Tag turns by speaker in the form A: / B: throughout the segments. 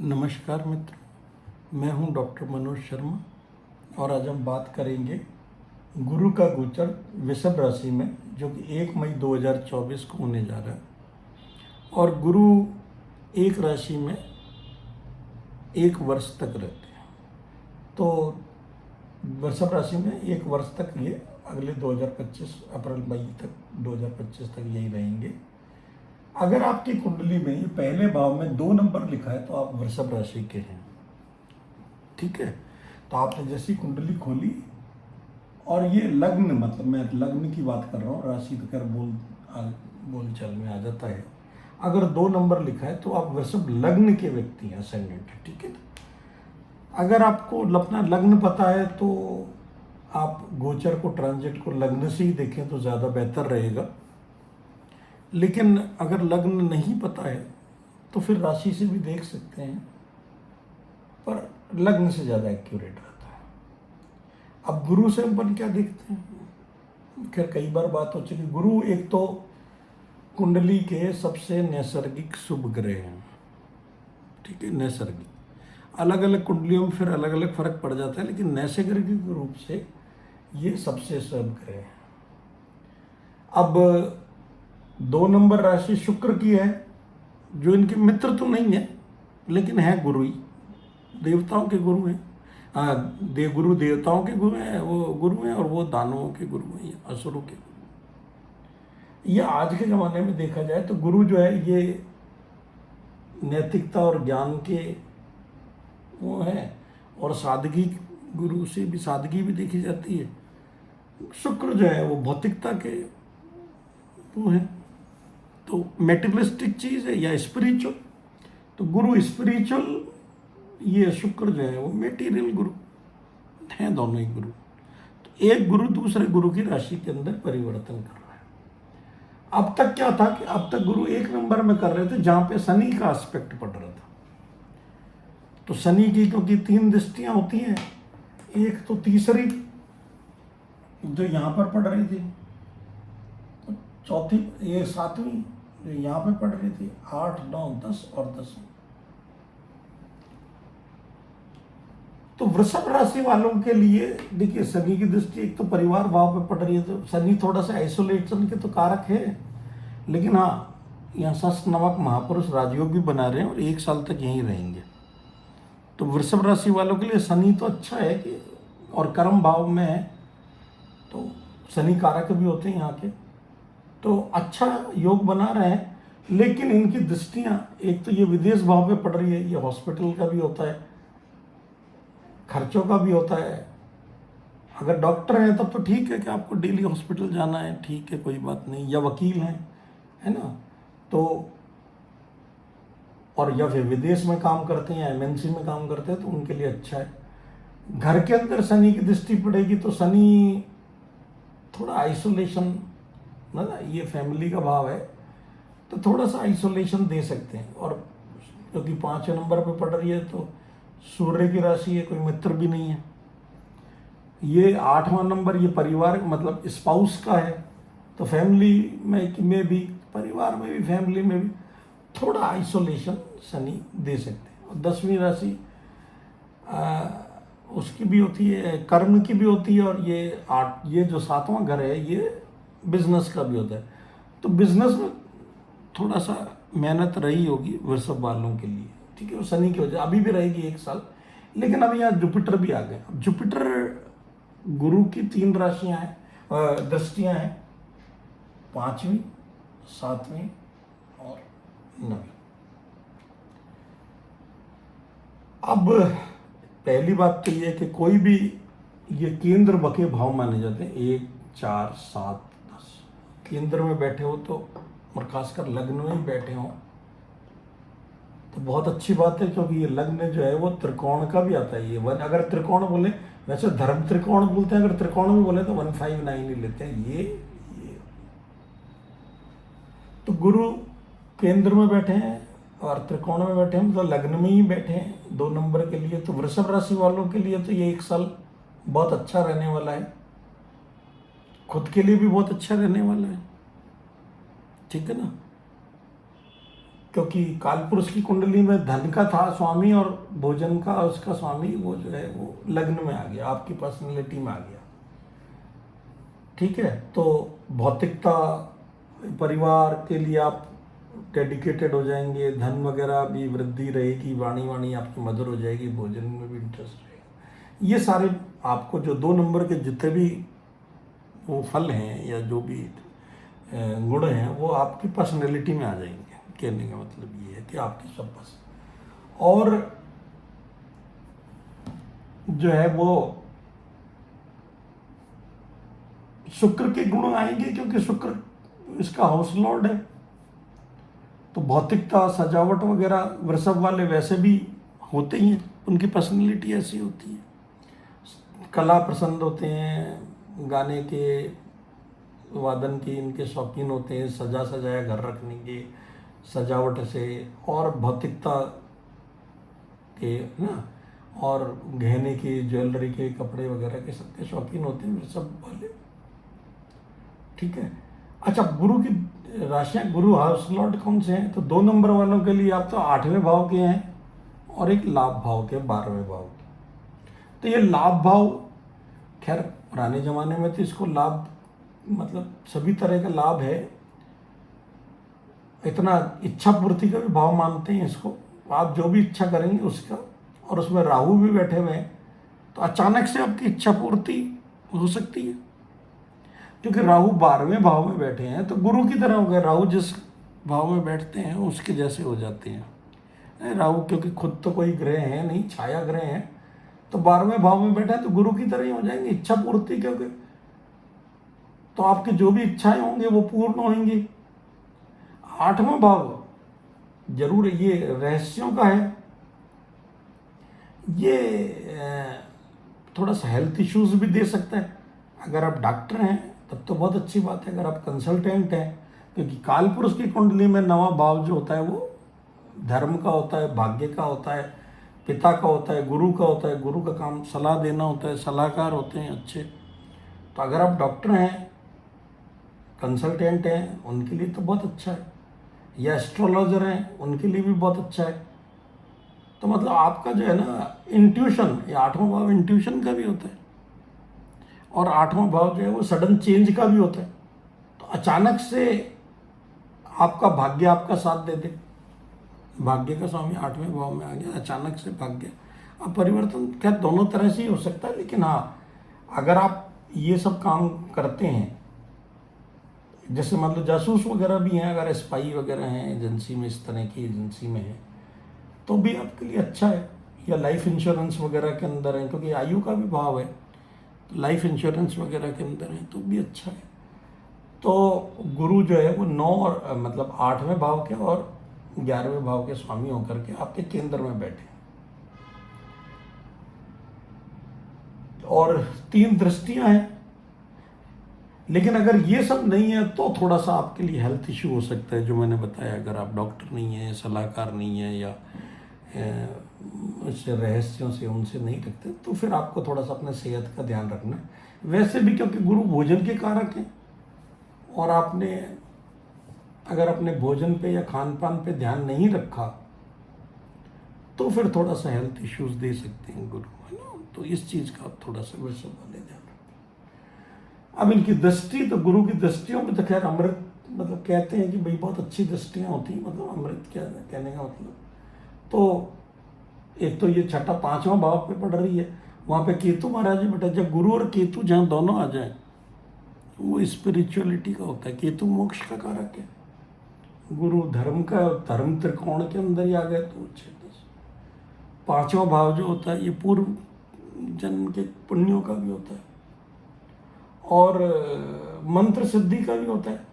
A: नमस्कार मित्र, मैं हूं डॉक्टर मनोज शर्मा और आज हम बात करेंगे गुरु का गोचर वृषभ राशि में, जो कि 1 मई 2024 को होने जा रहा है। और गुरु एक राशि में 1 वर्ष तक रहते हैं, तो वृषभ राशि में 1 वर्ष तक ये अगले 2025 अप्रैल मई तक 2025 तक यही रहेंगे। अगर आपकी कुंडली में ये पहले भाव में 2 नंबर लिखा है तो आप वृषभ राशि के हैं। ठीक है, तो आपने जैसी कुंडली खोली और ये लग्न, मतलब मैं लग्न की बात कर रहा हूँ, राशि तो खैर बोलचाल में आ जाता है। अगर 2 नंबर लिखा है तो आप वृषभ लग्न के व्यक्ति हैं, असेंडेंट है। ठीक है ना। अगर आपको अपना लग्न पता है तो आप गोचर को, ट्रांजिट को लग्न से ही देखें तो ज़्यादा बेहतर रहेगा। लेकिन अगर लग्न नहीं पता है तो फिर राशि से भी देख सकते हैं, पर लग्न से ज़्यादा एक्यूरेट रहता है। अब गुरु से अपन क्या देखते हैं, खैर कई बार बात हो चुकी। गुरु एक तो कुंडली के सबसे नैसर्गिक शुभ ग्रह हैं। ठीक है, नैसर्गिक। अलग अलग कुंडलियों में फिर अलग अलग फर्क पड़ जाता है, लेकिन नैसर्गिक रूप से ये सबसे शुभ ग्रह है। अब 2 नंबर राशि शुक्र की है, जो इनके मित्र तो नहीं है लेकिन है गुरु ही, देवताओं के गुरु हैं। गुरु देवताओं के गुरु हैं, वो गुरु हैं, और वो दानवों के गुरु हैं, असुरों के गुरु। ये आज के ज़माने में देखा जाए तो गुरु जो है ये नैतिकता और ज्ञान के वो है, और सादगी, गुरु से भी सादगी भी देखी जाती है। शुक्र जो है वो भौतिकता के वो है, तो मेटेरियलिस्टिक चीज़ है या स्पिरिचुअल। तो गुरु स्पिरिचुअल, ये शुक्र जो है वो मेटीरियल गुरु हैं, दोनों ही गुरु। तो एक गुरु दूसरे गुरु की राशि के अंदर परिवर्तन कर रहा है। अब तक क्या था कि अब तक गुरु 1 नंबर में कर रहे थे जहां पे शनि का एस्पेक्ट पड़ रहा था। तो शनि की क्योंकि 3 दृष्टियां होती हैं, एक तो तीसरी जो यहां पर पड़ रही थी, चौथी ये 7वीं जो यहाँ पे पढ़ रही थी, 8, 9, 10 और 10। तो वृषभ राशि वालों के लिए देखिए, शनि की दृष्टि एक तो परिवार भाव पे पड़ रही है, तो शनि थोड़ा सा आइसोलेशन के तो कारक है, लेकिन हाँ, यहाँ शस्त्र नमक महापुरुष राजयोग भी बना रहे हैं और 1 साल तक यहीं रहेंगे। तो वृषभ राशि वालों के लिए शनि तो अच्छा है कि, और कर्म भाव में है, तो शनि कारक भी होते हैं यहाँ के, तो अच्छा योग बना रहे हैं। लेकिन इनकी दृष्टियां, एक तो ये विदेश भाव में पड़ रही है, ये हॉस्पिटल का भी होता है, खर्चों का भी होता है। अगर डॉक्टर हैं तब तो ठीक है कि आपको डेली हॉस्पिटल जाना है, ठीक है, कोई बात नहीं, या वकील हैं, है ना, तो, और या फिर विदेश में काम करते हैं या एमएनसी में काम करते हैं तो उनके लिए अच्छा है। घर के अंदर शनि की दृष्टि पड़ेगी तो शनि थोड़ा आइसोलेशन ना, ये फैमिली का भाव है, तो थोड़ा सा आइसोलेशन दे सकते हैं। और क्योंकि 5 नंबर पे पड़ रही है तो सूर्य की राशि है, कोई मित्र भी नहीं है। ये 8वां नंबर, ये परिवार मतलब स्पाउस का है, तो फैमिली में भी, परिवार में भी, फैमिली में भी थोड़ा आइसोलेशन शनि दे सकते हैं। और 10वीं राशि उसकी भी होती है, कर्म की भी होती है, और ये जो 7वां घर है ये बिजनेस का भी होता है। तो बिजनेस में थोड़ा सा मेहनत रही होगी वृषभ वालों के लिए, ठीक है, शनि की वजह अभी भी रहेगी 1 साल। लेकिन अभी यहाँ जुपिटर भी आ गए। अब जुपिटर गुरु की 3 राशियां हैं, दृष्टियां हैं, 5वीं, 7वीं और 9वीं। अब पहली बात तो ये है कि कोई भी, ये केंद्र बके भाव माने जाते हैं, 1, 4, 7, 10 केंद्र में बैठे हो तो, और खासकर लग्न में ही बैठे हो तो बहुत अच्छी बात है, क्योंकि ये लग्न जो है वो त्रिकोण का भी आता है। ये अगर त्रिकोण बोले, वैसे धर्म त्रिकोण बोलते हैं, अगर त्रिकोण में बोले तो 159 ही लेते हैं। ये तो गुरु केंद्र में बैठे हैं और त्रिकोण में बैठे हैं, मतलब लग्न में ही बैठे हैं 2 नंबर के लिए। तो वृषभ राशि वालों के लिए तो ये 1 साल बहुत अच्छा रहने वाला है, खुद के लिए भी बहुत अच्छा रहने वाला है, ठीक है ना। क्योंकि कालपुरुष की कुंडली में धन का था स्वामी और भोजन का उसका स्वामी, वो जो है वो लग्न में आ गया, आपकी पर्सनैलिटी में आ गया। ठीक है, तो भौतिकता, परिवार के लिए आप डेडिकेटेड हो जाएंगे, धन वगैरह भी वृद्धि रहेगी, वाणी वाणी आपकी मधुर हो जाएगी, भोजन में भी इंटरेस्ट रहेगा। ये सारे आपको जो 2 नंबर के जितने भी वो फल हैं या जो भी गुण हैं वो आपकी पर्सनैलिटी में आ जाएंगे। कहने का मतलब ये है कि आपकी सब पसंद, और जो है वो शुक्र के गुण आएंगे, क्योंकि शुक्र इसका हाउस लॉर्ड है। तो भौतिकता, सजावट वगैरह वृषभ वाले वैसे भी होते ही हैं, उनकी पर्सनैलिटी ऐसी होती है। कला पसंद होते हैं, गाने के, वादन की इनके शौकीन होते हैं, सजा सजाया घर रखने के, सजावट से, और भौतिकता के ना, और गहने के, ज्वेलरी के, कपड़े वगैरह के सबके शौकीन होते हैं वृषभ वाले। ठीक है। अच्छा, गुरु की राशियां, गुरु हाउस लॉर्ड कौन से हैं? तो 2 नंबर वालों के लिए आप तो 8वें भाव के हैं और एक लाभ भाव के 12वें भाव के। तो ये लाभ भाव, खैर पुराने जमाने में तो इसको लाभ मतलब सभी तरह का लाभ है, इतना इच्छा पूर्ति का भी भाव मानते हैं इसको। आप जो भी इच्छा करेंगे उसका, और उसमें राहु भी बैठे हुए हैं, तो अचानक से आपकी इच्छा पूर्ति हो सकती है। क्योंकि राहु 12वें भाव में बैठे हैं, तो गुरु की तरह हो गए। राहु जिस भाव में बैठते हैं उसके जैसे हो जाते हैं। राहु क्योंकि खुद तो कोई ग्रह है नहीं, छाया ग्रह है, तो 12वें भाव में बैठा है तो गुरु की तरह ही हो जाएंगे, इच्छा पूर्ति। क्योंकि तो आपकी जो भी इच्छाएं होंगी वो पूर्ण होंगी। 8वां भाव जरूर ये रहस्यों का है, ये थोड़ा सा हेल्थ इश्यूज भी दे सकता है। अगर आप डॉक्टर हैं तब तो बहुत अच्छी बात है, अगर आप कंसल्टेंट हैं, क्योंकि कालपुरुष की कुंडली में 9वां भाव जो होता है वो धर्म का होता है, भाग्य का होता है, पिता का होता है, गुरु का होता है। गुरु का काम सलाह देना होता है, सलाहकार होते हैं अच्छे। तो अगर आप डॉक्टर हैं, कंसल्टेंट हैं, उनके लिए तो बहुत अच्छा है, या एस्ट्रोलॉजर हैं उनके लिए भी बहुत अच्छा है। तो मतलब आपका जो है ना इंट्यूशन, ये 8वां भाव इंट्यूशन का भी होता है, और 8वां भाव जो है वो सडन चेंज का भी होता है। तो अचानक से आपका भाग्य आपका साथ दे दे, भाग्य का स्वामी 8वें भाव में आ गया, अचानक से भाग्य। अब परिवर्तन खैर दोनों तरह से ही हो सकता है, लेकिन हाँ, अगर आप ये सब काम करते हैं, जैसे मतलब जासूस वगैरह भी हैं, अगर स्पाई वगैरह हैं एजेंसी में, इस तरह की एजेंसी में है, तो भी आपके लिए अच्छा है। या लाइफ इंश्योरेंस वगैरह के अंदर है, क्योंकि आयु का भी भाव है, तो लाइफ इंश्योरेंस वगैरह के अंदर है तो भी अच्छा है। तो गुरु जो है वो 9 और मतलब 8वें भाव के और 11वें भाव के स्वामी होकर के आपके केंद्र में बैठे, और 3 दृष्टियां हैं। लेकिन अगर ये सब नहीं है तो थोड़ा सा आपके लिए हेल्थ इश्यू हो सकता है, जो मैंने बताया। अगर आप डॉक्टर नहीं हैं, सलाहकार नहीं है, या उससे रहस्यों से उनसे नहीं रखते, तो फिर आपको थोड़ा सा अपने सेहत का ध्यान रखना है। वैसे भी क्योंकि गुरु भोजन के कारक हैं, और आपने अगर अपने भोजन पे या खान पान पे ध्यान नहीं रखा तो फिर थोड़ा सा हेल्थ इश्यूज दे सकते हैं गुरु, है ना। तो इस चीज़ का आप थोड़ा सा वृषभ वाले ध्यान रखें। अब इनकी दृष्टि, तो गुरु की दृष्टियों में तो खैर अमृत, मतलब कहते हैं कि भाई बहुत अच्छी दृष्टियाँ होती हैं, मतलब अमृत क्या कहने का मतलब। तो एक तो ये 6ठा 5वां भाव पे पड़ रही है, वहाँ पे केतु महाराज जी बेटा, जब गुरु और केतु जहाँ दोनों आ जाए वो स्पिरिचुअलिटी का होता है। केतु मोक्ष का कारक है, गुरु धर्म का, धर्म त्रिकोण के अंदर ही आ गए तो 6-10। 5वां भाव जो होता है ये पूर्व जन्म के पुण्यों का भी होता है, और मंत्र सिद्धि का भी होता है,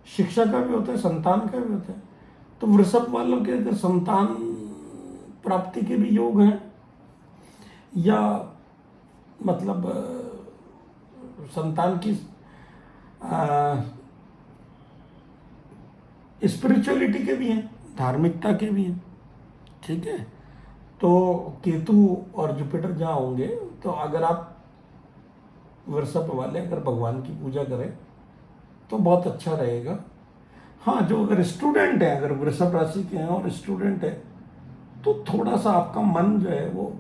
A: शिक्षा का भी होता है, संतान का भी होता है। तो वृषभ वालों के अगर संतान प्राप्ति के भी योग हैं, या मतलब संतान की स्पिरिचुअलिटी के भी हैं, धार्मिकता के भी हैं, ठीक है। तो केतु और जुपिटर जहाँ होंगे, तो अगर आप वृषभ वाले अगर भगवान की पूजा करें तो बहुत अच्छा रहेगा। हाँ, जो अगर स्टूडेंट है, अगर वृषभ राशि के हैं और स्टूडेंट है, तो थोड़ा सा आपका मन जो है वो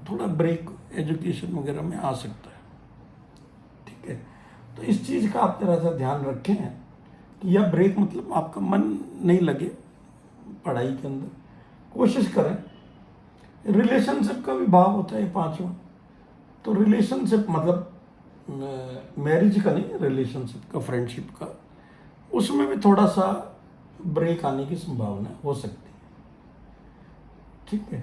A: थोड़ा ब्रेक एजुकेशन वगैरह में आ सकता है। ठीक है, तो इस चीज़ का आप जरा सा ध्यान रखें कि यह ब्रेक मतलब आपका मन नहीं लगे पढ़ाई के अंदर। कोशिश करें। रिलेशनशिप का भी भाव होता है 5वां, तो रिलेशनशिप मतलब मैरिज का नहीं, रिलेशनशिप का, फ्रेंडशिप का, उसमें भी थोड़ा सा ब्रेक आने की संभावना हो सकती है। ठीक है,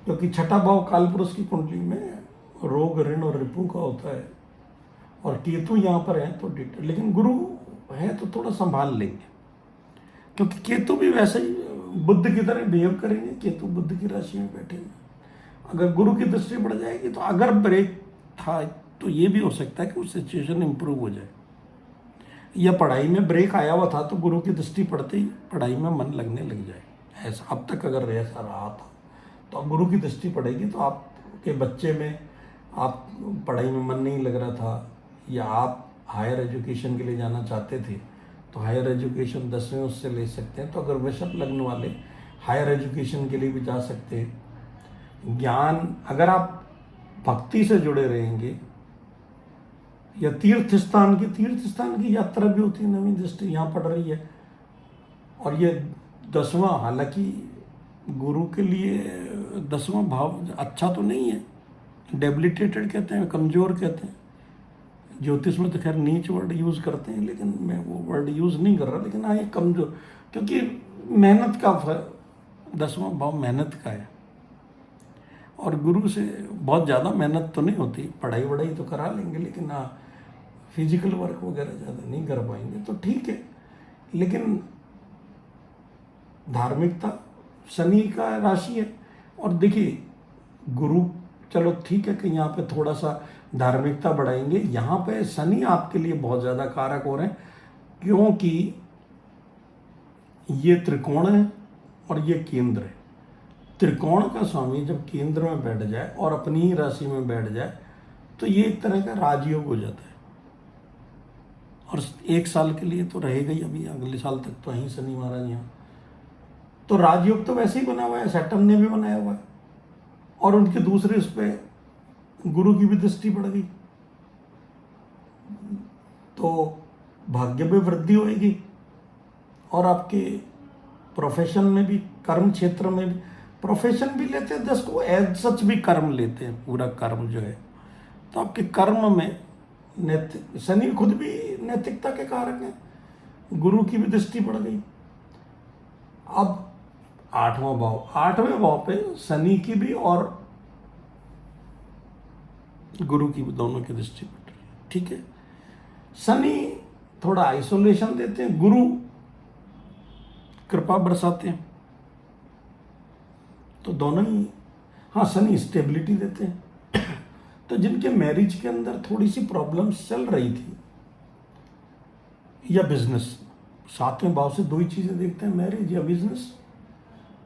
A: क्योंकि छठा भाव कालपुरुष की कुंडली में रोग, ऋण और रिपु का होता है, और केतु यहाँ पर है तो लेकिन गुरु है तो थोड़ा संभाल लेंगे, क्योंकि केतु भी वैसे ही बुद्ध की तरह बिहेव करेंगे। केतु बुद्ध की राशि में बैठे हैं, अगर गुरु की दृष्टि पड़ जाएगी तो अगर ब्रेक था तो ये भी हो सकता है कि वो सिचुएशन इंप्रूव हो जाए, या पढ़ाई में ब्रेक आया हुआ था तो गुरु की दृष्टि पड़ते ही पढ़ाई में मन लगने लग जाए। ऐसा अब तक अगर ऐसा रहा था तो अब गुरु की दृष्टि पड़ेगी तो आपके बच्चे में, आप पढ़ाई में मन नहीं लग रहा था, या आप हायर एजुकेशन के लिए जाना चाहते थे तो हायर एजुकेशन 10वें उससे ले सकते हैं। तो अगर वृषभ लग्न वाले हायर एजुकेशन के लिए भी जा सकते हैं। ज्ञान, अगर आप भक्ति से जुड़े रहेंगे, या तीर्थ स्थान की यात्रा भी होती है, नवीं दृष्टि यहाँ पड़ रही है, और ये 10वां, हालांकि गुरु के लिए 10वां भाव अच्छा तो नहीं है, डेबिलिटेटेड कहते हैं, कमज़ोर कहते हैं। ज्योतिष में तो खैर नीच वर्ड यूज़ करते हैं, लेकिन मैं वो वर्ड यूज़ नहीं कर रहा, लेकिन हाँ ये कमज़ोर, क्योंकि मेहनत का 10वां भाव मेहनत का है, और गुरु से बहुत ज़्यादा मेहनत तो नहीं होती, पढ़ाई वढ़ाई तो करा लेंगे, लेकिन हाँ फिजिकल वर्क वगैरह ज़्यादा नहीं कर पाएंगे, तो ठीक है। लेकिन धार्मिकता, शनि का राशि है, और देखिए गुरु, चलो ठीक है कि यहाँ पे थोड़ा सा धार्मिकता बढ़ाएंगे, यहाँ पे शनि आपके लिए बहुत ज़्यादा कारक हो रहे हैं, क्योंकि ये त्रिकोण है और ये केंद्र है। त्रिकोण का स्वामी जब केंद्र में बैठ जाए और अपनी ही राशि में बैठ जाए तो ये एक तरह का राजयोग हो जाता है, और 1 साल के लिए तो रहेगा ही, अभी अगले साल तक तो यहीं शनि महाराज यहाँ। तो राजयोग तो वैसे ही बना हुआ है, सैटर्न ने भी बनाया हुआ है, और उनके दूसरे उस पर गुरु की भी दृष्टि पड़ गई, तो भाग्य में वृद्धि होगी, और आपके प्रोफेशन में भी, कर्म क्षेत्र में भी, प्रोफेशन भी लेते हैं 10 को, एज सच भी कर्म लेते हैं, पूरा कर्म जो है, तो आपके कर्म में नैतिक, शनि खुद भी नैतिकता के कारक हैं, गुरु की भी दृष्टि पड़ गई। अब 8वें भाव पे शनि की भी और गुरु की भी, दोनों की दृष्टि पड़ रही है। ठीक है, शनि थोड़ा आइसोलेशन देते हैं, गुरु कृपा बरसाते हैं, तो दोनों ही। हाँ, शनि स्टेबिलिटी देते हैं। तो जिनके मैरिज के अंदर थोड़ी सी प्रॉब्लम्स चल रही थी, या बिजनेस, 7वें भाव से 2 ही चीज़ें देखते हैं, मैरिज या बिजनेस,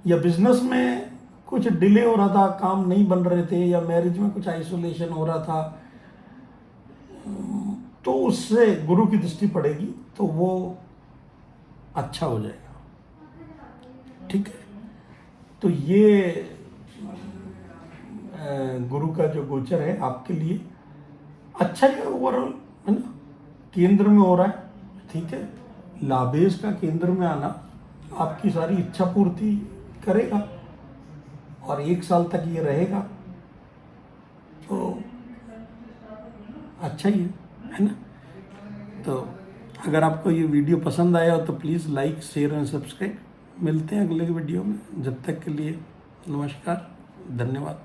A: या बिजनेस में कुछ डिले हो रहा था, काम नहीं बन रहे थे, या मैरिज में कुछ आइसोलेशन हो रहा था, तो उससे गुरु की दृष्टि पड़ेगी तो वो अच्छा हो जाएगा। ठीक है, तो ये गुरु का जो गोचर है आपके लिए अच्छा ही ओवरऑल है ना, केंद्र में हो रहा है। ठीक है, लाभेश का केंद्र में आना आपकी सारी इच्छा पूर्ति करेगा, और 1 साल तक ये रहेगा, तो अच्छा ही है ना। तो अगर आपको ये वीडियो पसंद आया हो तो please like, share and subscribe. मिलते हैं अगले वीडियो में, जब तक के लिए नमस्कार, धन्यवाद।